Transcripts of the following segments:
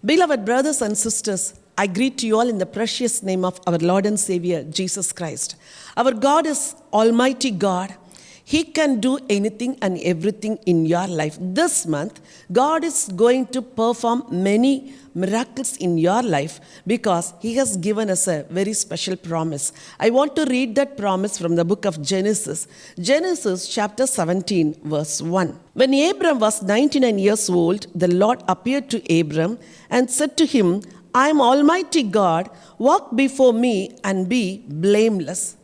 Beloved brothers and sisters, I greet you all in the precious name of our Lord and Savior, Jesus Christ. Our God is Almighty God. He can do anything and everything in your life. This month, God is going to perform many miracles in your life because He has given us a very special promise. I want to read that promise from the book of Genesis. Genesis chapter 17, verse 1. When Abram was 99 years old, the Lord appeared to Abram and said to him, I am Almighty God, walk before me and be blameless.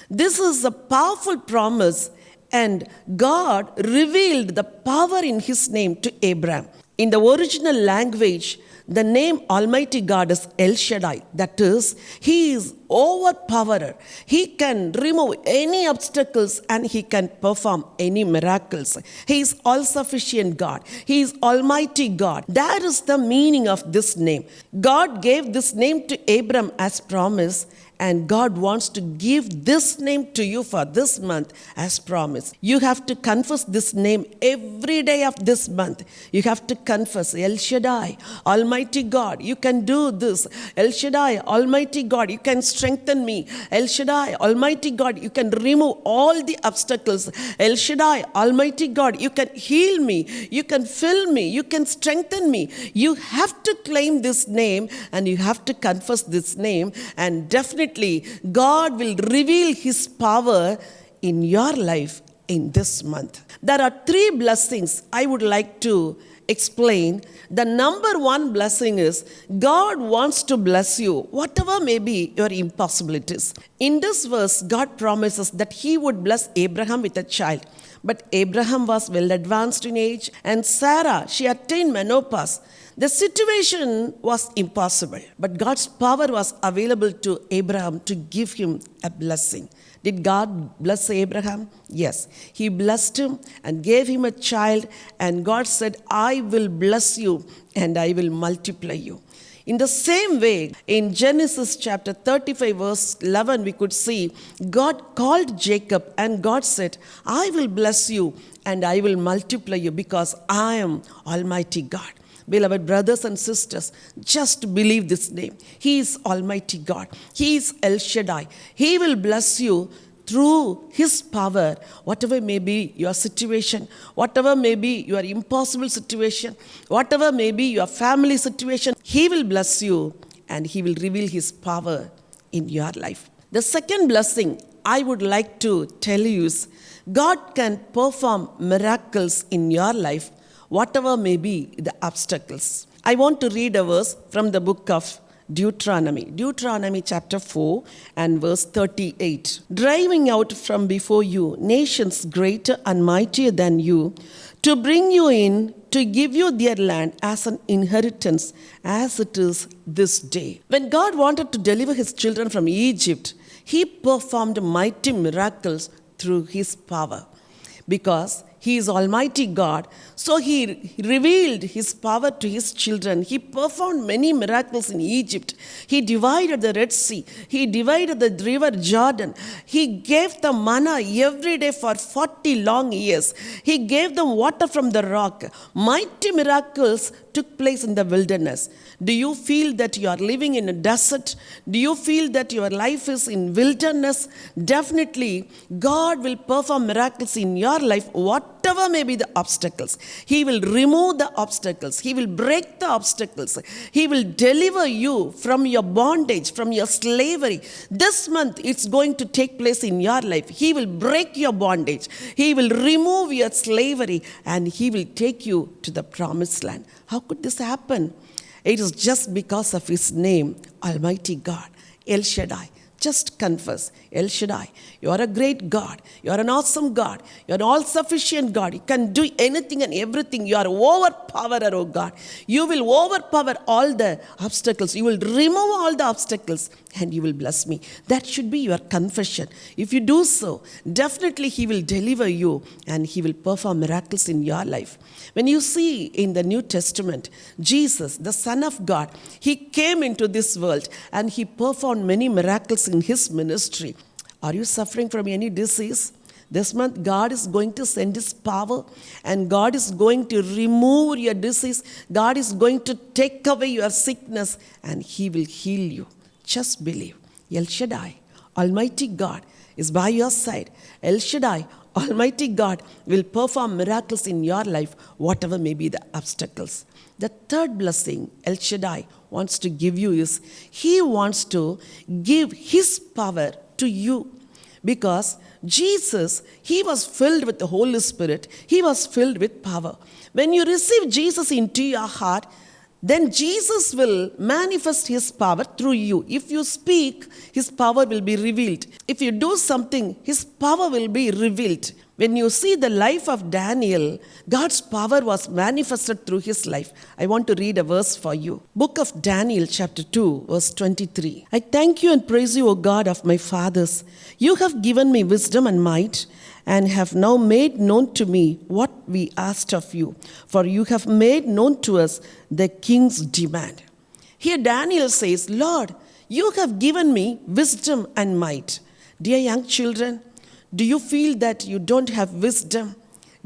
This is a powerful promise, and God revealed the power in His name to Abraham. In the original language, the name Almighty God is El Shaddai. That is, He is overpowerer. He can remove any obstacles and He can perform any miracles. He is all-sufficient God. He is Almighty God. That is the meaning of this name. God gave this name to Abram as promise, and God wants to give this name to you for this month as promise. You have to confess this name every day of this month. You have to confess, El Shaddai, Almighty God. You can do this. El Shaddai, Almighty God. You can strengthen me. El Shaddai, Almighty God. You can remove all the obstacles. El Shaddai, Almighty God. You can heal me. You can fill me. You can strengthen me. You have to claim this name and you have to confess this name, and definitely God will reveal His power in your life in this month. There are 3 blessings I would like to explain. The number 1 blessing is God wants to bless you, whatever may be your impossibilities. In this verse, God promises that He would bless Abraham with a child. But Abraham was well advanced in age, and Sarah, she attained menopause. The situation was impossible, but God's power was available to Abraham to give him a blessing. Did God bless Abraham? Yes. He blessed him and gave him a child, and God said, I will bless you and I will multiply you. In the same way, in Genesis chapter 35, verse 11, we could see God called Jacob and God said, I will bless you and I will multiply you because I am Almighty God. Beloved brothers and sisters, just believe this name. He is Almighty God. He is El Shaddai. He will bless you through His power, whatever may be your situation, whatever may be your impossible situation, whatever may be your family situation, He will bless you and He will reveal His power in your life. The second blessing I would like to tell you is God can perform miracles in your life, whatever may be the obstacles. I want to read a verse from the book of Deuteronomy chapter 4 and verse 38. Driving out from before you nations greater and mightier than you, to bring you in, to give you their land as an inheritance, as it is this day. When God wanted to deliver His children from Egypt, He performed mighty miracles through His power. Because He is Almighty God, so He revealed His power to His children. He performed many miracles in Egypt. He divided the Red Sea. He divided the river Jordan. He gave them manna every day for 40 long years. He gave them water from the rock. Mighty miracles took place in the wilderness. Do you feel that you are living in a desert? Do you feel that your life is in wilderness? Definitely, God will perform miracles in your life, whatever may be the obstacles. He will remove the obstacles. He will break the obstacles. He will deliver you from your bondage, from your slavery. This month, it's going to take place in your life. He will break your bondage. He will remove your slavery, and He will take you to the promised land. How could this happen? It is just because of His name, Almighty God, El Shaddai. Just confess, El Shaddai, you are a great God. You are an awesome God. You are an all-sufficient God. You can do anything and everything. You are overpowerer, oh God. You will overpower all the obstacles. You will remove all the obstacles and you will bless me. That should be your confession. If you do so, definitely He will deliver you and He will perform miracles in your life. When you see in the New Testament, Jesus, the Son of God, He came into this world and He performed many miracles in His ministry. Are you suffering from any disease? This month, God is going to send His power, and God is going to remove your disease. God is going to take away your sickness, and He will heal you. Just believe. El Shaddai, Almighty God, is by your side. El Shaddai, Almighty God, will perform miracles in your life, whatever may be the obstacles. The third blessing El Shaddai wants to give you is He wants to give His power to you. Because Jesus, He was filled with the Holy Spirit. He was filled with power. When you receive Jesus into your heart, then Jesus will manifest His power through you. If you speak, His power will be revealed. If you do something, His power will be revealed. When you see the life of Daniel, God's power was manifested through his life. I want to read a verse for you. Book of Daniel, chapter 2, verse 23. I thank you and praise you, O God of my fathers. You have given me wisdom and might, and have now made known to me what we asked of you. For you have made known to us the king's demand. Here Daniel says, Lord, you have given me wisdom and might. Dear young children, do you feel that you don't have wisdom?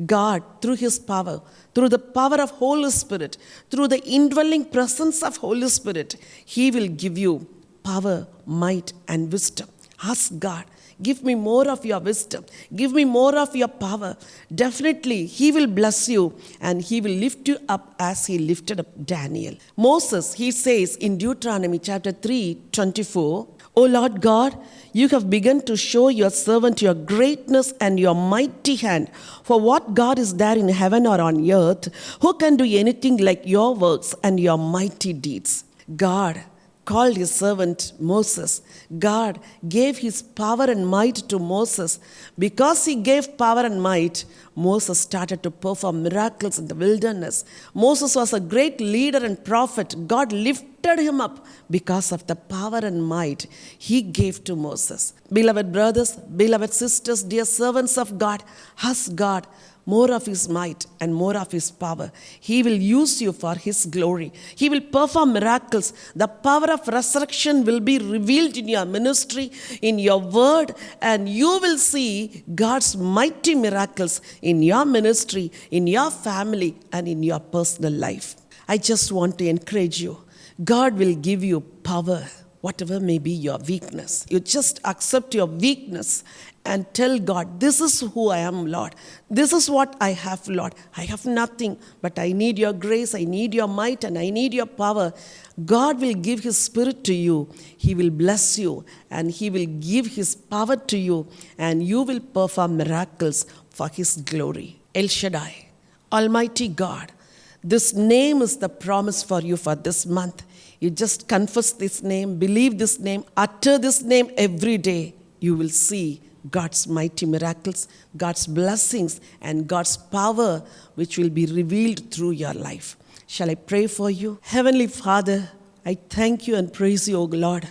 God, through His power, through the power of Holy Spirit, through the indwelling presence of Holy Spirit, He will give you power, might, and wisdom. Ask God, give me more of your wisdom. Give me more of your power. Definitely, He will bless you, and He will lift you up as He lifted up Daniel. Moses, he says in Deuteronomy chapter 3:24, O Lord God, you have begun to show your servant your greatness and your mighty hand. For what God is there in heaven or on earth? Who can do anything like your works and your mighty deeds? God called His servant Moses. God gave His power and might to Moses. Because He gave power and might, Moses started to perform miracles in the wilderness. Moses was a great leader and prophet. God lifted him up because of the power and might He gave to Moses. Beloved brothers, beloved sisters, dear servants of God, ask God more of His might and more of His power. He will use you for His glory. He will perform miracles. The power of resurrection will be revealed in your ministry, in your word, and you will see God's mighty miracles in your ministry, in your family, and in your personal life. I just want to encourage you. God will give you power, whatever may be your weakness. You just accept your weakness and tell God, this is who I am, Lord. This is what I have, Lord. I have nothing, but I need your grace, I need your might, and I need your power. God will give His Spirit to you. He will bless you, and He will give His power to you, and you will perform miracles for His glory. El Shaddai, Almighty God. This name is the promise for you for this month. You just confess this name, believe this name, utter this name every day. You will see God's mighty miracles, God's blessings, and God's power which will be revealed through your life. Shall I pray for you? Heavenly Father, I thank you and praise you, O Lord.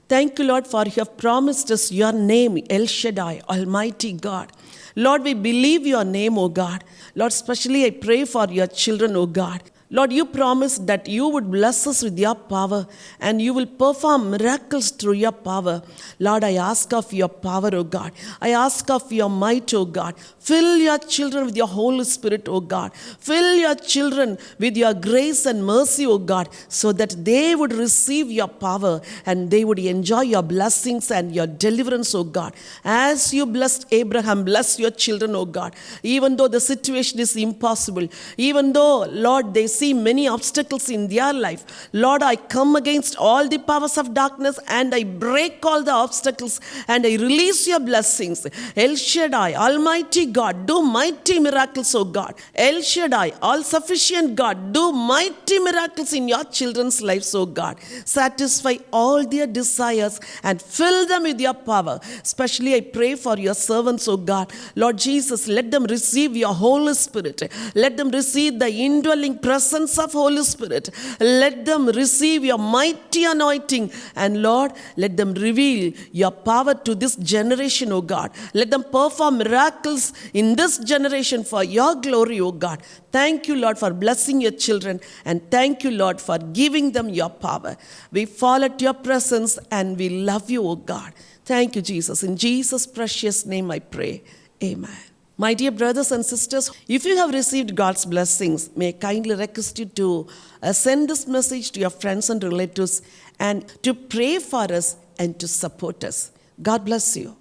Thank you, Lord, for you have promised us your name, El Shaddai, Almighty God. Lord, we believe your name, O God. Lord, especially I pray for your children, O God. Lord, you promised that you would bless us with your power and you will perform miracles through your power. Lord, I ask of your power, O God. I ask of your might, O God. Fill your children with your Holy Spirit, O God. Fill your children with your grace and mercy, O God, so that they would receive your power and they would enjoy your blessings and your deliverance, O God. As you blessed Abraham, bless your children, O God. Even though the situation is impossible, even though, Lord, they see many obstacles in their life, Lord, I come against all the powers of darkness and I break all the obstacles and I release your blessings. El Shaddai, Almighty God, do mighty miracles, O God. El Shaddai, all-sufficient God, do mighty miracles in your children's lives, O God. Satisfy all their desires and fill them with your power. Especially I pray for your servants, O God. Lord Jesus, let them receive your Holy Spirit. Let them receive the indwelling presence of Holy Spirit. Let them receive your mighty anointing. And Lord, let them reveal your power to this generation, O God. Let them perform miracles in this generation for your glory, O God. Thank you, Lord, for blessing your children. And thank you, Lord, for giving them your power. We fall at your presence and we love you, O God. Thank you, Jesus. In Jesus' precious name I pray. Amen. My dear brothers and sisters, if you have received God's blessings, may I kindly request you to send this message to your friends and relatives and to pray for us and to support us. God bless you.